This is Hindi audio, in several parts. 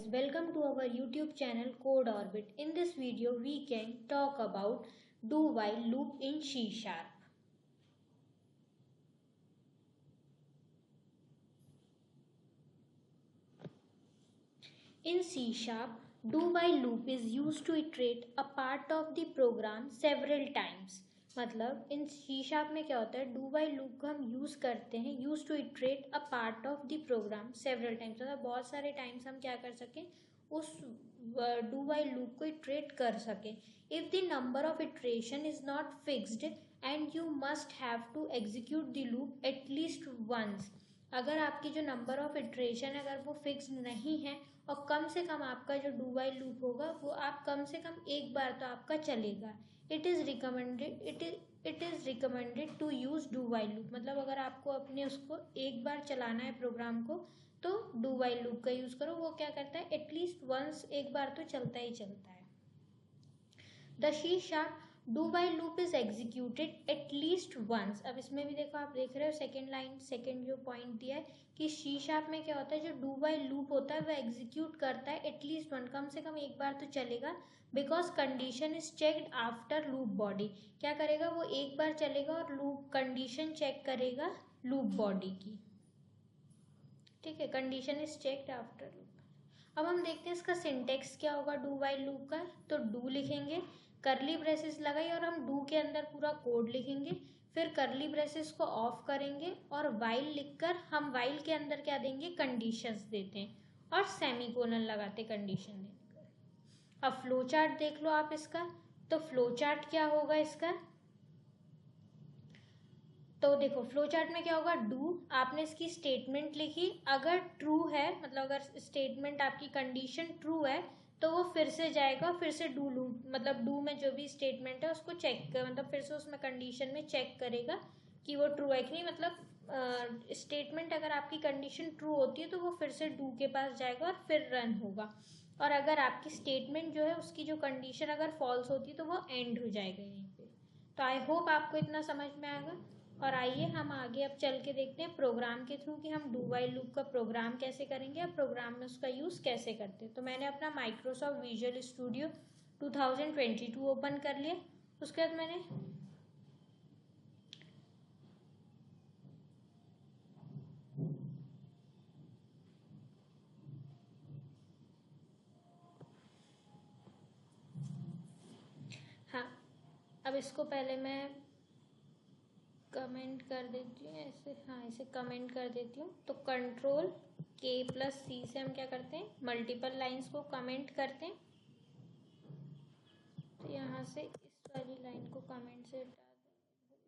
guys, welcome to our YouTube channel Code Orbit. In this video, we can talk about do while loop in C Sharp. In C Sharp, do while loop is used to iterate a part of the program several times. मतलब इन C Sharp में क्या होता है, do while loop को हम यूज करते हैं use to iterate a part of the program several times, मतलब बहुत सारे टाइम्स हम क्या कर सकें, उस डू वाइल लूप को इटरेट कर सकें. If the number of iteration is not fixed and you must have to execute the loop at least once. अगर आपकी जो नंबर ऑफ इटरेशन अगर वो फिक्स नहीं है और कम से कम आपका जो डू वाइल लूप होगा वो आप कम से कम एक बार तो आपका चलेगा. It is recommended to use do while loop. मतलब अगर आपको अपने उसको एक बार चलाना है प्रोग्राम को तो डू वाइल लूप का यूज़ करो. वो क्या करता है, एटलीस्ट वंस, एक बार तो चलता ही चलता है. The C sharp do while loop is executed at least once. अब इसमें भी देखो, आप देख रहे हो सेकेंड लाइन, सेकेंड जो पॉइंट दिया है कि सी शार्प में क्या होता है, जो डू वाइल लूप होता है वह एग्जीक्यूट करता है एटलीस्ट वन, कम से कम एक बार तो चलेगा. Because condition is checked after loop body. क्या करेगा, वो एक बार चलेगा और लूप कंडीशन चेक करेगा लूप बॉडी की. ठीक है, condition is checked after loop. अब हम देखते हैं इसका सिंटेक्स क्या होगा डू वाइल लूप का. तो डू लिखेंगे, करली ब्रेसेस लगाई और हम डू के अंदर पूरा कोड लिखेंगे. फिर करली ब्रेसेस को ऑफ करेंगे और वाइल लिखकर हम वाइल के अंदर क्या देंगे, कंडीशंस देते हैं और सेमीकोलन लगाते कंडीशन देकर. अब फ्लो चार्ट देख लो आप इसका. तो फ्लो चार्ट क्या होगा इसका, तो देखो फ्लो चार्ट में क्या होगा, डू आपने इसकी स्टेटमेंट लिखी, अगर ट्रू है मतलब अगर स्टेटमेंट आपकी कंडीशन ट्रू है तो वो फिर से जाएगा, फिर से डू लूप मतलब डू में जो भी स्टेटमेंट है उसको चेक कर, मतलब फिर से उसमें कंडीशन में चेक करेगा कि वो ट्रू है कि नहीं. मतलब स्टेटमेंट अगर आपकी कंडीशन ट्रू होती है तो वो फिर से डू के पास जाएगा और फिर रन होगा. और अगर आपकी स्टेटमेंट जो है उसकी जो कंडीशन अगर फॉल्स होती है तो वो एंड हो जाएगा यहीं पे. तो आई होप आपको इतना समझ में आएगा. और आइए हम आगे अब चल के देखते हैं प्रोग्राम के थ्रू कि हम डू वाइल लूप का प्रोग्राम कैसे करेंगे और प्रोग्राम में उसका यूज़ कैसे करते हैं. तो मैंने अपना माइक्रोसॉफ्ट विजुअल स्टूडियो 2022 ओपन कर लिया. उसके बाद मैंने हाँ, अब इसको पहले मैं कमेंट कर देती हूँ ऐसे, हाँ इसे कमेंट कर देती हूँ. तो कंट्रोल K+C से हम क्या करते हैं, मल्टीपल लाइंस को कमेंट करते हैं. तो यहाँ से इस वाली लाइन को कमेंट से हटा दें.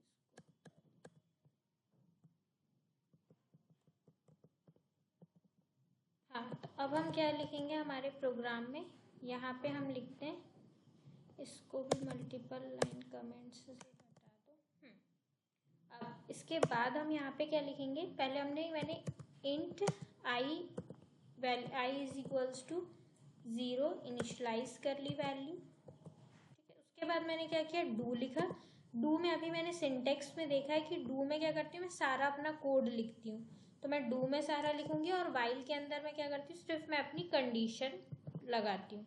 हाँ, तो अब हम क्या लिखेंगे हमारे प्रोग्राम में, यहाँ पे हम लिखते हैं, इसको भी मल्टीपल लाइन कमेंट्स से हटा दो. अब इसके बाद हम यहाँ पे क्या लिखेंगे, पहले मैंने int I is equals to 0 initialise कर ली वैल्यू. ठीक है, उसके बाद मैंने क्या किया, डू लिखा. डू में अभी मैंने सिंटेक्स में देखा है कि डू में क्या करती हूँ, मैं सारा अपना कोड लिखती हूँ. तो मैं डू में सारा लिखूंगी और वाइल के अंदर मैं क्या करती हूँ, सिर्फ मैं अपनी कंडीशन लगाती हूँ.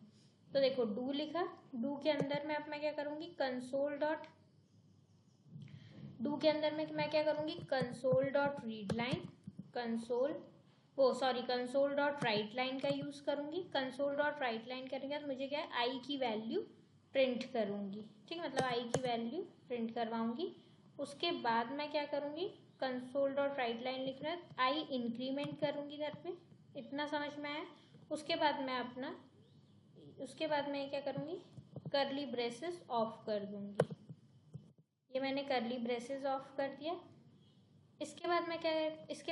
तो देखो डू लिखा, डू के अंदर मैं अब मैं क्या करूँगी, कंसोल डॉट डू के अंदर में मैं क्या करूँगी, console dot read line, console dot right line का यूज़ करूँगी. कंसोल डॉट राइट लाइन करेंगे तो मुझे क्या है, आई की वैल्यू प्रिंट करूँगी. ठीक, मतलब आई की वैल्यू प्रिंट करवाऊँगी. उसके बाद मैं क्या करूँगी, कंसोल डॉट राइट लाइन लिख रहा है, आई इंक्रीमेंट करूँगी इधर पे. इतना समझ में आया. उसके बाद मैं क्या करूँगी, करली ब्रेसेस ऑफ कर दूँगी. ये मैंने करली ब्रेसेस ऑफ कर दिया. इसके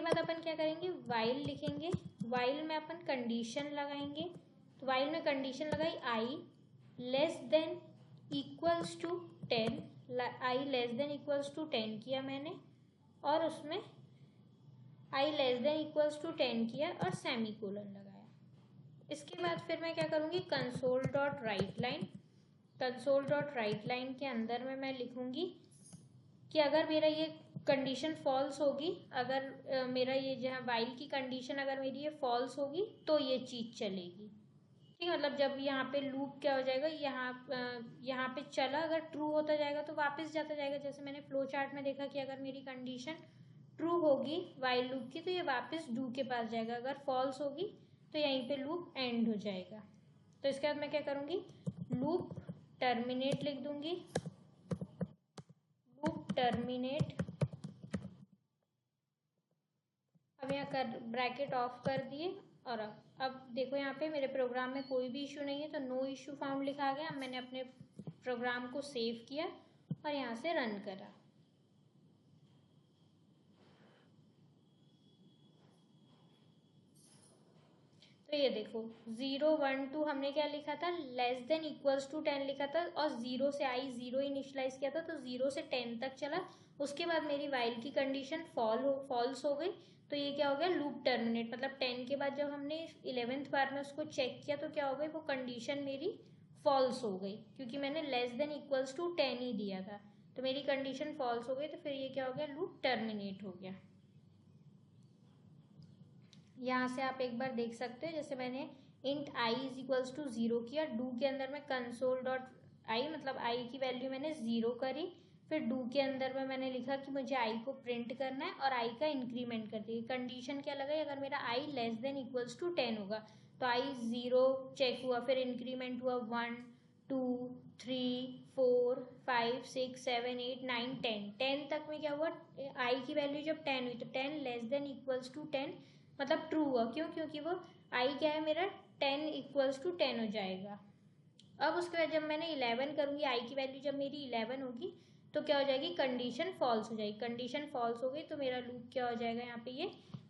बाद अपन क्या करेंगे, वाइल लिखेंगे. वाइल में अपन कंडीशन लगाएंगे. तो वाइल में कंडीशन लगाई, i less than equals to 10, i less than equals to 10 किया मैंने, और उसमें i less than equals to 10 किया और सेमीकोलन लगाया. इसके बाद फिर मैं क्या करूँगी, console dot right line. Console dot right line के अंदर में मैं लिखूँगी कि अगर मेरा ये कंडीशन फॉल्स होगी, अगर मेरा ये जहाँ वाइल की कंडीशन अगर मेरी ये फॉल्स होगी तो ये चीज़ चलेगी. ठीक है, मतलब जब यहाँ पे लूप क्या हो जाएगा, यहाँ पे चला अगर ट्रू होता जाएगा तो वापस जाता जाएगा। जैसे मैंने फ्लो चार्ट में देखा कि अगर मेरी कंडीशन ट्रू होगी वाइल लूप की तो ये वापस डू के पास जाएगा, अगर फॉल्स होगी तो यहीं पे लूप एंड हो जाएगा। तो इसके बाद मैं क्या करूँगी, लूप टर्मिनेट लिख दूंगी, लूप टर्मिनेट। अब यहाँ कर ब्रैकेट ऑफ कर दिए और अब देखो यहाँ पे मेरे प्रोग्राम में कोई भी इशू नहीं है, तो नो इशू फाउंड लिखा गया। अब मैंने अपने प्रोग्राम को सेव किया और यहाँ से रन करा। तो ये देखो 0 1 2 हमने क्या लिखा था, लेस देन इक्वल्स टू 10 लिखा था और 0 से आई 0 इनिशलाइज किया था, तो 0 से 10 तक चला। उसके बाद मेरी वाइल की कंडीशन फॉल्स हो गई, तो ये क्या हो गया, लूप टर्मिनेट। मतलब 10 के बाद जब हमने 11th बार में उसको चेक किया तो क्या हो गई, वो कंडीशन मेरी फॉल्स हो गई, क्योंकि मैंने लेस देन इक्वल्स टू 10 ही दिया था। तो मेरी कंडीशन फॉल्स हो गई, तो फिर ये क्या हो गया, लूप टर्मिनेट हो गया। यहाँ से आप एक बार देख सकते हो, जैसे मैंने int I is equals to 0 किया, डू के अंदर में कंसोल डॉट आई, मतलब आई की वैल्यू मैंने 0 करी, फिर डू के अंदर में मैंने लिखा कि मुझे आई को प्रिंट करना है और आई का इंक्रीमेंट कर दिया। कंडीशन क्या लगाई, अगर मेरा आई लेस देन इक्वल्स टू 10 होगा तो आई 0 चेक हुआ, फिर इंक्रीमेंट हुआ 1 2 3 4 5 6 7 8 9 10। 10 तक में क्या हुआ, आई की वैल्यू जब 10 हुई तो 10 लेस देन इक्वल्स टू 10 मतलब ट्रू हुआ। क्यों, क्योंकि वो आई क्या है मेरा 10 इक्वल्स टू 10 हो जाएगा। अब उसके बाद जब मैंने 11 करूँगी, आई की वैल्यू जब मेरी 11 होगी तो क्या हो जाएगी, कंडीशन फॉल्स हो जाएगी। कंडीशन फॉल्स हो गई तो मेरा लूप क्या हो जाएगा,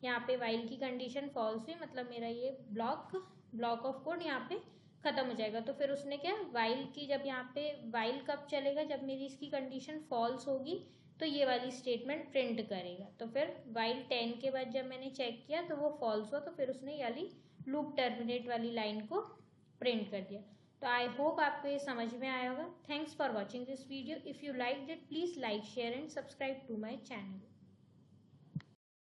यहाँ पे वाइल की कंडीशन फॉल्स हुई, मतलब मेरा ये ब्लॉक ऑफ कोड यहाँ पे खत्म हो जाएगा। तो फिर उसने क्या, वाइल की जब यहाँ पे वाइल कब चलेगा, जब मेरी इसकी कंडीशन फॉल्स होगी तो ये वाली स्टेटमेंट प्रिंट करेगा। तो फिर वाइल 10 के बाद जब मैंने चेक किया तो वो फॉल्स हुआ, तो फिर उसने ये वाली लूप टर्मिनेट वाली लाइन को प्रिंट कर दिया। तो आई होप आपको ये समझ में आया होगा। Thanks for watching this video. If you like it please like share and subscribe to my channel.